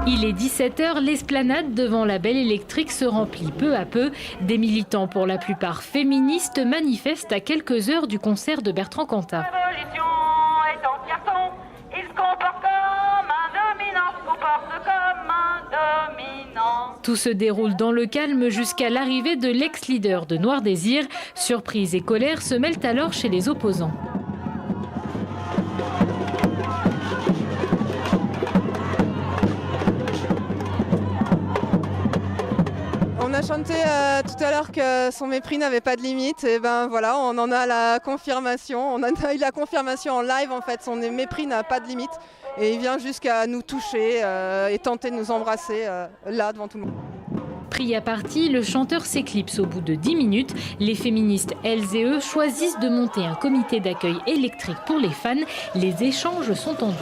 Il est 17h, l'esplanade devant la Belle Électrique se remplit peu à peu. Des militants, pour la plupart féministes, manifestent à quelques heures du concert de Bertrand Cantat. Révolution est en carton, il se comporte comme un dominant, se comporte comme un dominant. Tout se déroule dans le calme jusqu'à l'arrivée de l'ex-leader de Noir Désir. Surprise et colère se mêlent alors chez les opposants. On a chanté tout à l'heure que son mépris n'avait pas de limite, et ben voilà, on en a la confirmation. On a eu la confirmation en live, en fait, son mépris n'a pas de limite et il vient jusqu'à nous toucher et tenter de nous embrasser là devant tout le monde. Pris à partie, le chanteur s'éclipse au bout de 10 minutes. Les féministes, elles et eux, choisissent de monter un comité d'accueil électrique pour les fans. Les échanges sont tendus.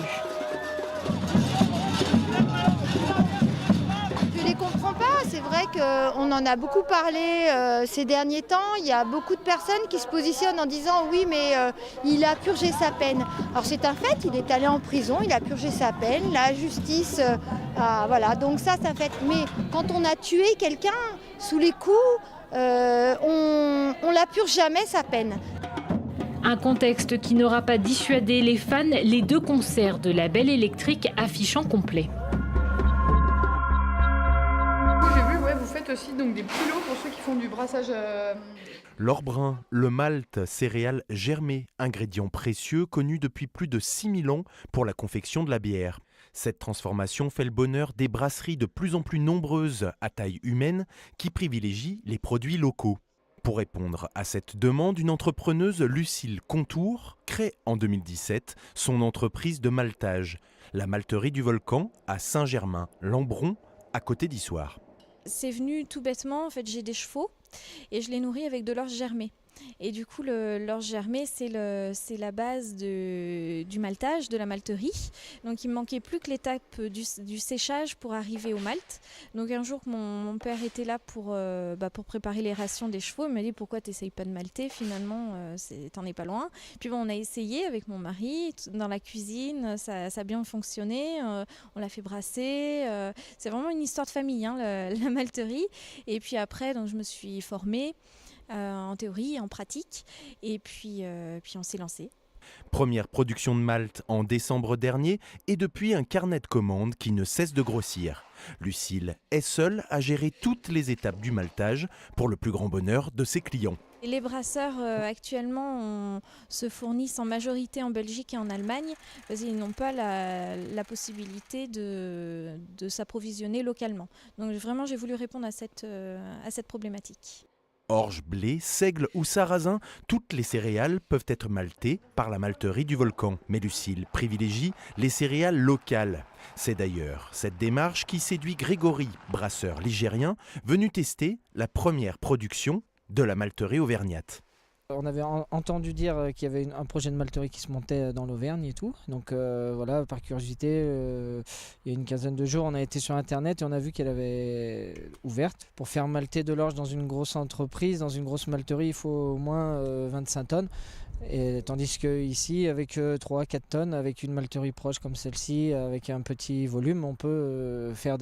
C'est vrai qu'on en a beaucoup parlé ces derniers temps. Il y a beaucoup de personnes qui se positionnent en disant oui, mais il a purgé sa peine. Alors c'est un fait, il est allé en prison, il a purgé sa peine, la justice, voilà, donc ça fait. Mais quand on a tué quelqu'un sous les coups, on la purge jamais sa peine. Un contexte qui n'aura pas dissuadé les fans, les 2 concerts de la Belle Électrique affichant complet. Vous faites aussi donc des pilots pour ceux qui font du brassage. L'or brun, le malt, céréale germée, ingrédient précieux connu depuis plus de 6000 ans pour la confection de la bière. Cette transformation fait le bonheur des brasseries de plus en plus nombreuses à taille humaine qui privilégient les produits locaux. Pour répondre à cette demande, une entrepreneuse, Lucille Contour, crée en 2017 son entreprise de maltage, la malterie du Volcan à Saint-Germain-Lambron, à côté d'Issoire. C'est venu tout bêtement, en fait j'ai des chevaux et je les nourris avec de l'orge germée. Et du coup l'orge germée c'est la base du maltage, de la malterie. Donc il me manquait plus que l'étape du séchage pour arriver au malt. Donc un jour mon père était là pour préparer les rations des chevaux, il m'a dit pourquoi t'essayes pas de malter, finalement t'en es pas loin. Puis bon, on a essayé avec mon mari dans la cuisine, ça a bien fonctionné, on l'a fait brasser, c'est vraiment une histoire de famille hein, la malterie. Et puis après donc, je me suis formée en théorie, en pratique, et puis on s'est lancé. Première production de malt en décembre dernier et depuis un carnet de commandes qui ne cesse de grossir. Lucille est seule à gérer toutes les étapes du maltage pour le plus grand bonheur de ses clients. Les brasseurs actuellement se fournissent en majorité en Belgique et en Allemagne parce qu'ils n'ont pas la possibilité de s'approvisionner localement. Donc vraiment j'ai voulu répondre à cette problématique. Orge, blé, seigle ou sarrasin, toutes les céréales peuvent être maltées par la malterie du Volcan. Mais Lucille privilégie les céréales locales. C'est d'ailleurs cette démarche qui séduit Grégory, brasseur ligérien, venu tester la première production de la malterie auvergnate. On avait entendu dire qu'il y avait un projet de malterie qui se montait dans l'Auvergne et tout. Donc voilà, par curiosité, il y a une quinzaine de jours, on a été sur Internet et on a vu qu'elle avait ouverte. Pour faire malter de l'orge dans une grosse entreprise, dans une grosse malterie, il faut au moins 25 tonnes. Et, tandis qu'ici, avec 3-4 tonnes, avec une malterie proche comme celle-ci, avec un petit volume, on peut faire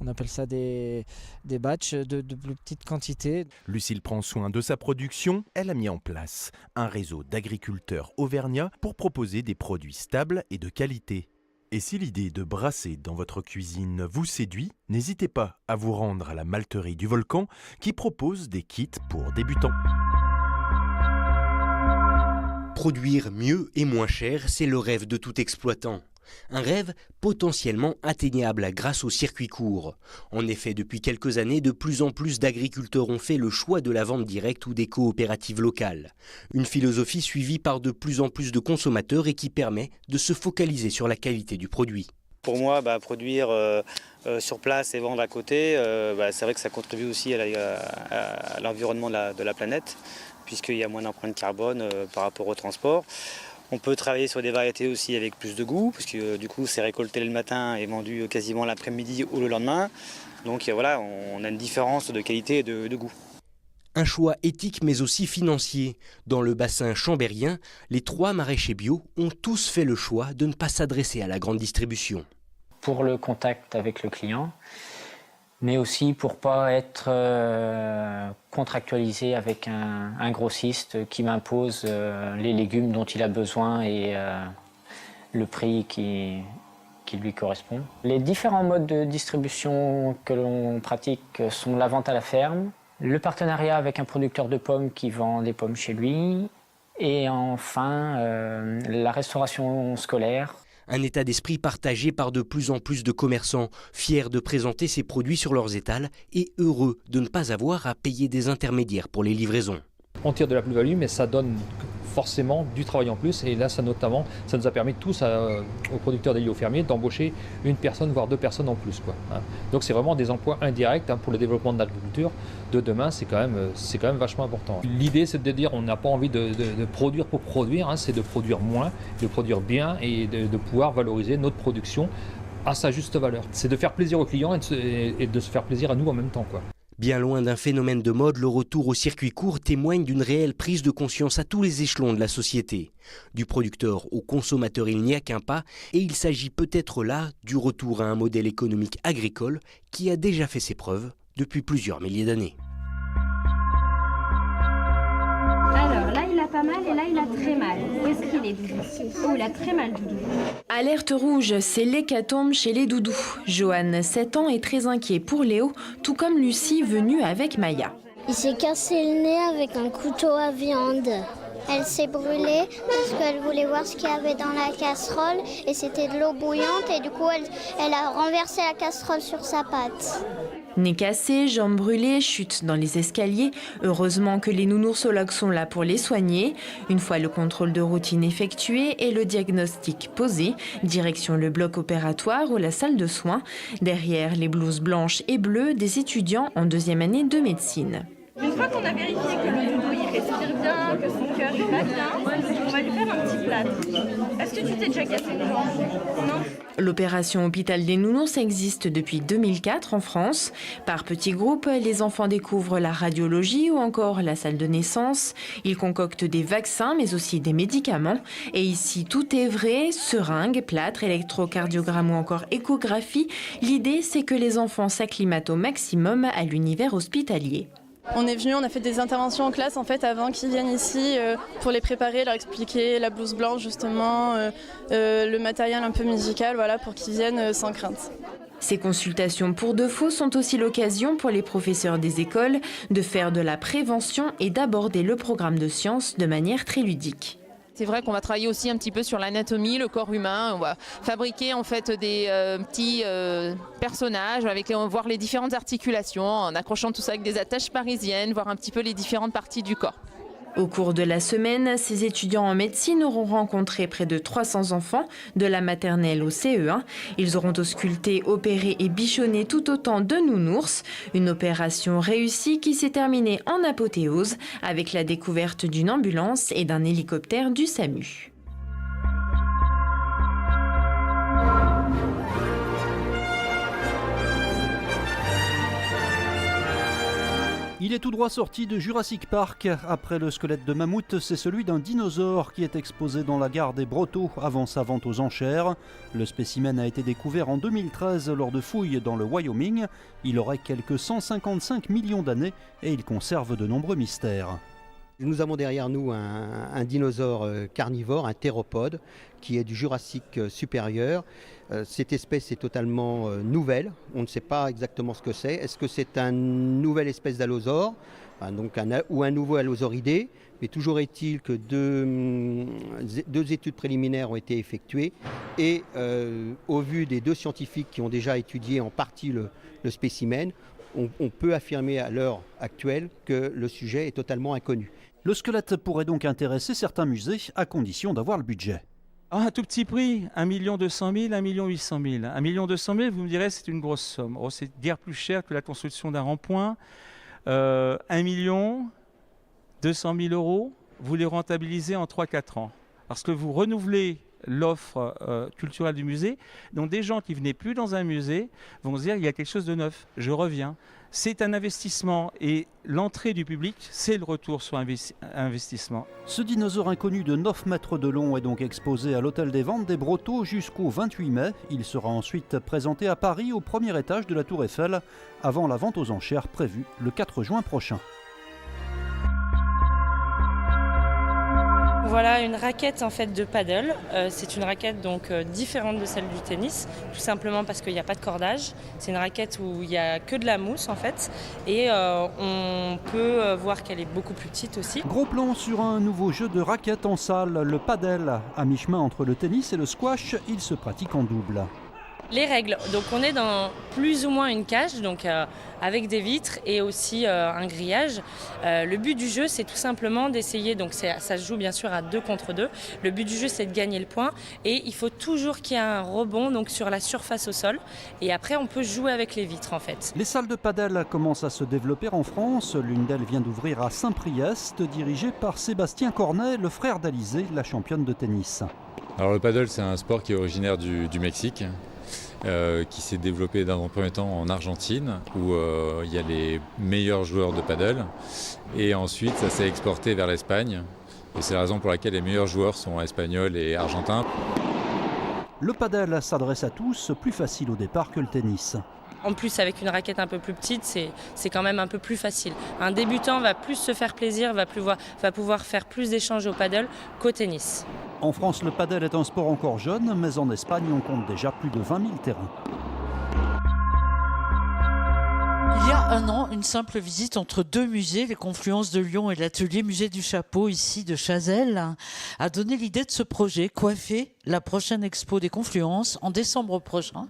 on appelle ça des batchs de plus petites quantités. Lucille prend soin de sa production. Elle a mis en place un réseau d'agriculteurs auvergnats pour proposer des produits stables et de qualité. Et si l'idée de brasser dans votre cuisine vous séduit, n'hésitez pas à vous rendre à la malterie du Volcan qui propose des kits pour débutants. Produire mieux et moins cher, c'est le rêve de tout exploitant. Un rêve potentiellement atteignable grâce au circuit court. En effet, depuis quelques années, de plus en plus d'agriculteurs ont fait le choix de la vente directe ou des coopératives locales. Une philosophie suivie par de plus en plus de consommateurs et qui permet de se focaliser sur la qualité du produit. Pour moi, produire sur place et vendre à côté, c'est vrai que ça contribue aussi à l'environnement de la planète, puisqu'il y a moins d'empreinte carbone par rapport au transport. On peut travailler sur des variétés aussi avec plus de goût, puisque du coup c'est récolté le matin et vendu quasiment l'après-midi ou le lendemain. Donc voilà, on a une différence de qualité et de goût. Un choix éthique mais aussi financier. Dans le bassin chambérien, les 3 maraîchers bio ont tous fait le choix de ne pas s'adresser à la grande distribution. pour le contact avec le client, mais aussi pour ne pas être contractualisé avec un grossiste qui m'impose les légumes dont il a besoin et le prix qui lui correspond. Les différents modes de distribution que l'on pratique sont la vente à la ferme, le partenariat avec un producteur de pommes qui vend des pommes chez lui, et enfin la restauration scolaire. Un état d'esprit partagé par de plus en plus de commerçants, fiers de présenter ces produits sur leurs étals et heureux de ne pas avoir à payer des intermédiaires pour les livraisons. On tire de la plus-value, mais ça donne forcément du travail en plus. Et là, ça nous a permis tous, aux producteurs des fermiers, d'embaucher une personne, voire 2 personnes en plus, quoi. Donc c'est vraiment des emplois indirects pour le développement de l'agriculture de demain. C'est quand même vachement important. L'idée, c'est de dire on n'a pas envie de produire pour produire, c'est de produire moins, de produire bien et de pouvoir valoriser notre production à sa juste valeur. C'est de faire plaisir aux clients et de se faire plaisir à nous en même temps, quoi. Bien loin d'un phénomène de mode, le retour au circuit court témoigne d'une réelle prise de conscience à tous les échelons de la société. Du producteur au consommateur, il n'y a qu'un pas, et il s'agit peut-être là du retour à un modèle économique agricole qui a déjà fait ses preuves depuis plusieurs milliers d'années. Alors là, il a pas mal et là, il a très mal. Où est-ce qu'il est, Doudou? Oh, il a très mal, Doudou. Alerte rouge, c'est l'hécatombe chez les doudous. Johan, 7 ans, est très inquiet pour Léo, tout comme Lucie, venue avec Maya. Il s'est cassé le nez avec un couteau à viande. Elle s'est brûlée parce qu'elle voulait voir ce qu'il y avait dans la casserole et c'était de l'eau bouillante et du coup elle a renversé la casserole sur sa patte. Nez cassé, jambes brûlées, chute dans les escaliers. Heureusement que les nounoursologues sont là pour les soigner. Une fois le contrôle de routine effectué et le diagnostic posé, direction le bloc opératoire ou la salle de soins. Derrière les blouses blanches et bleues des étudiants en 2e année de médecine. Une fois qu'on a vérifié que le doudou il respire bien, que son cœur il bat bien, on va lui faire un petit plâtre. Est-ce que tu t'es déjà cassé le ventre? Non? L'opération Hôpital des Nounours existe depuis 2004 en France. Par petits groupes, les enfants découvrent la radiologie ou encore la salle de naissance. Ils concoctent des vaccins mais aussi des médicaments. Et ici, tout est vrai, seringue, plâtre, électrocardiogramme ou encore échographie. L'idée, c'est que les enfants s'acclimatent au maximum à l'univers hospitalier. On est venu, on a fait des interventions en classe en fait avant qu'ils viennent ici pour les préparer, leur expliquer la blouse blanche justement, le matériel un peu musical, voilà, pour qu'ils viennent sans crainte. Ces consultations pour de faux sont aussi l'occasion pour les professeurs des écoles de faire de la prévention et d'aborder le programme de sciences de manière très ludique. C'est vrai qu'on va travailler aussi un petit peu sur l'anatomie, le corps humain. On va fabriquer en fait des petits personnages on va voir les différentes articulations en accrochant tout ça avec des attaches parisiennes, voir un petit peu les différentes parties du corps. Au cours de la semaine, ces étudiants en médecine auront rencontré près de 300 enfants, de la maternelle au CE1. Ils auront ausculté, opéré et bichonné tout autant de nounours. Une opération réussie qui s'est terminée en apothéose avec la découverte d'une ambulance et d'un hélicoptère du SAMU. Il est tout droit sorti de Jurassic Park. Après le squelette de mammouth, c'est celui d'un dinosaure qui est exposé dans la gare des Brotteaux avant sa vente aux enchères. Le spécimen a été découvert en 2013 lors de fouilles dans le Wyoming. Il aurait quelques 155 millions d'années et il conserve de nombreux mystères. Nous avons derrière nous un dinosaure carnivore, un théropode, qui est du Jurassique supérieur. Cette espèce est totalement nouvelle, on ne sait pas exactement ce que c'est. Est-ce que c'est une nouvelle espèce d'allosaure, ou un nouveau allosauridé? Mais toujours est-il que deux études préliminaires ont été effectuées et au vu des 2 scientifiques qui ont déjà étudié en partie le spécimen, on peut affirmer à l'heure actuelle que le sujet est totalement inconnu. Le squelette pourrait donc intéresser certains musées à condition d'avoir le budget. Un tout petit prix, 1 200 000, 1 800 000. 1 200 000, vous me direz, c'est une grosse somme. Oh, c'est guère plus cher que la construction d'un rond-point. 1 200 000 euros, vous les rentabilisez en 3-4 ans. Parce que vous renouvelez l'offre culturelle du musée. Donc des gens qui venaient plus dans un musée vont se dire il y a quelque chose de neuf, je reviens. C'est un investissement et l'entrée du public, c'est le retour sur investissement. Ce dinosaure inconnu de 9 mètres de long est donc exposé à l'Hôtel des Ventes des Brotteaux jusqu'au 28 mai. Il sera ensuite présenté à Paris au premier étage de la Tour Eiffel avant la vente aux enchères prévue le 4 juin prochain. Voilà une raquette en fait de paddle. C'est une raquette donc différente de celle du tennis, tout simplement parce qu'il n'y a pas de cordage. C'est une raquette où il n'y a que de la mousse en fait, et on peut voir qu'elle est beaucoup plus petite aussi. Gros plan sur un nouveau jeu de raquettes en salle, le paddle. À mi-chemin entre le tennis et le squash, il se pratique en double. Les règles, donc on est dans plus ou moins une cage, donc avec des vitres et aussi un grillage. Le but du jeu, c'est tout simplement d'essayer, donc ça se joue bien sûr à 2 contre 2. Le but du jeu, c'est de gagner le point et il faut toujours qu'il y ait un rebond donc sur la surface au sol. Et après, on peut jouer avec les vitres en fait. Les salles de paddle commencent à se développer en France. L'une d'elles vient d'ouvrir à Saint-Priest, dirigée par Sébastien Cornet, le frère d'Alizée, la championne de tennis. Alors le paddle, c'est un sport qui est originaire du Mexique. Qui s'est développé dans un premier temps en Argentine où il y a les meilleurs joueurs de paddle et ensuite ça s'est exporté vers l'Espagne et c'est la raison pour laquelle les meilleurs joueurs sont espagnols et argentins. Le paddle s'adresse à tous, plus facile au départ que le tennis. En plus, avec une raquette un peu plus petite, c'est quand même un peu plus facile. Un débutant va plus se faire plaisir, va pouvoir faire plus d'échanges au paddle qu'au tennis. En France, le paddle est un sport encore jeune, mais en Espagne, on compte déjà plus de 20 000 terrains. Il y a un an, une simple visite entre 2 musées, les Confluences de Lyon et l'atelier Musée du Chapeau, ici de Chazelles, a donné l'idée de ce projet, coiffer la prochaine expo des Confluences en décembre prochain,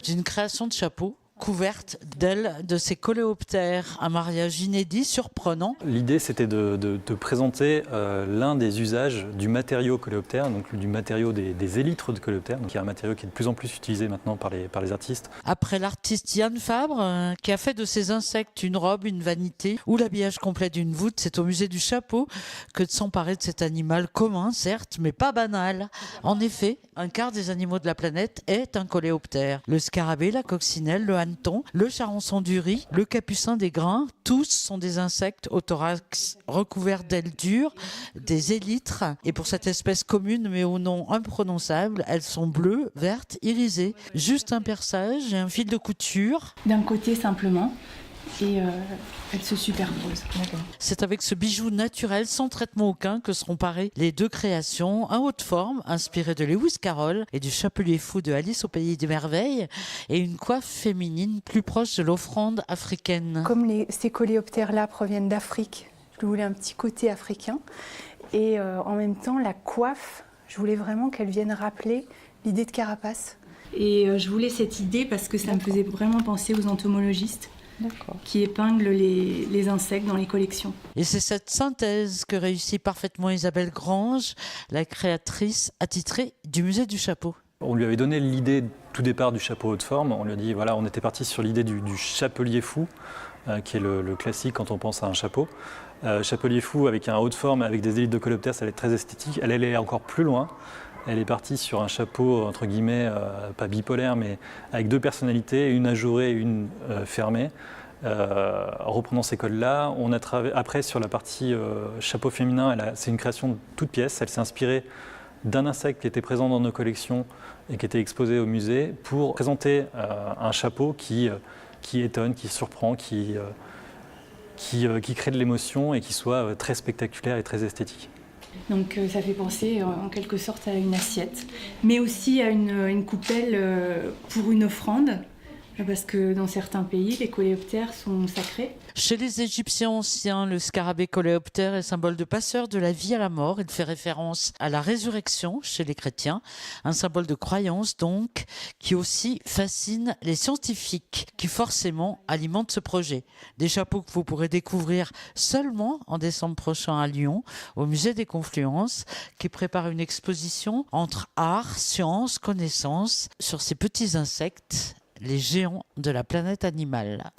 d'une création de chapeaux couverte d'ailes de ces coléoptères, un mariage inédit, surprenant. L'idée, c'était de présenter l'un des usages du matériau coléoptère, donc du matériau des élytres de coléoptère, qui est un matériau qui est de plus en plus utilisé maintenant par les artistes. Après l'artiste Yann Fabre, qui a fait de ces insectes une robe, une vanité, ou l'habillage complet d'une voûte, c'est au musée du Chapeau que de s'emparer de cet animal commun, certes, mais pas banal. En effet, un quart des animaux de la planète est un coléoptère. Le scarabée, la coccinelle, le hanneton, le charançon du riz, le capucin des grains, tous sont des insectes au thorax recouverts d'ailes dures, des élytres. Et pour cette espèce commune mais au nom imprononçable, elles sont bleues, vertes, irisées. Juste un perçage et un fil de couture. D'un côté simplement. Et elles se superposent. C'est avec ce bijou naturel, sans traitement aucun, que seront parées les 2 créations. Un haut de forme, inspiré de Lewis Carroll et du Chapelier fou de Alice au Pays des Merveilles, et une coiffe féminine plus proche de l'offrande africaine. Comme ces coléoptères-là proviennent d'Afrique, je voulais un petit côté africain. Et en même temps, la coiffe, je voulais vraiment qu'elle vienne rappeler l'idée de carapace. Et je voulais cette idée parce que ça me faisait vraiment penser aux entomologistes. Qui épinglent les insectes dans les collections. Et c'est cette synthèse que réussit parfaitement Isabelle Grange, la créatrice attitrée du musée du Chapeau. On lui avait donné l'idée tout départ du chapeau haute forme. On lui a dit, voilà, on était parti sur l'idée du chapelier fou, qui est le classique quand on pense à un chapeau. Chapelier fou avec un haut de forme, avec des élytres de coléoptères, ça allait être très esthétique. Elle allait encore plus loin. Elle est partie sur un chapeau, entre guillemets, pas bipolaire, mais avec 2 personnalités, une ajourée et une fermée. Reprenant ces codes-là, on a après sur la partie chapeau féminin, c'est une création de toute pièce. Elle s'est inspirée d'un insecte qui était présent dans nos collections et qui était exposé au musée pour présenter un chapeau qui étonne, qui surprend, qui crée de l'émotion et qui soit très spectaculaire et très esthétique. Donc ça fait penser en quelque sorte à une assiette, mais aussi à une coupelle pour une offrande, parce que dans certains pays, les coléoptères sont sacrés. Chez les Égyptiens anciens, le scarabée coléoptère est symbole de passeur de la vie à la mort. Il fait référence à la résurrection chez les chrétiens, un symbole de croyance donc, qui aussi fascine les scientifiques, qui forcément alimentent ce projet. Des chapeaux que vous pourrez découvrir seulement en décembre prochain à Lyon, au musée des Confluences, qui prépare une exposition entre art, science, connaissance sur ces petits insectes, les géants de la planète animale.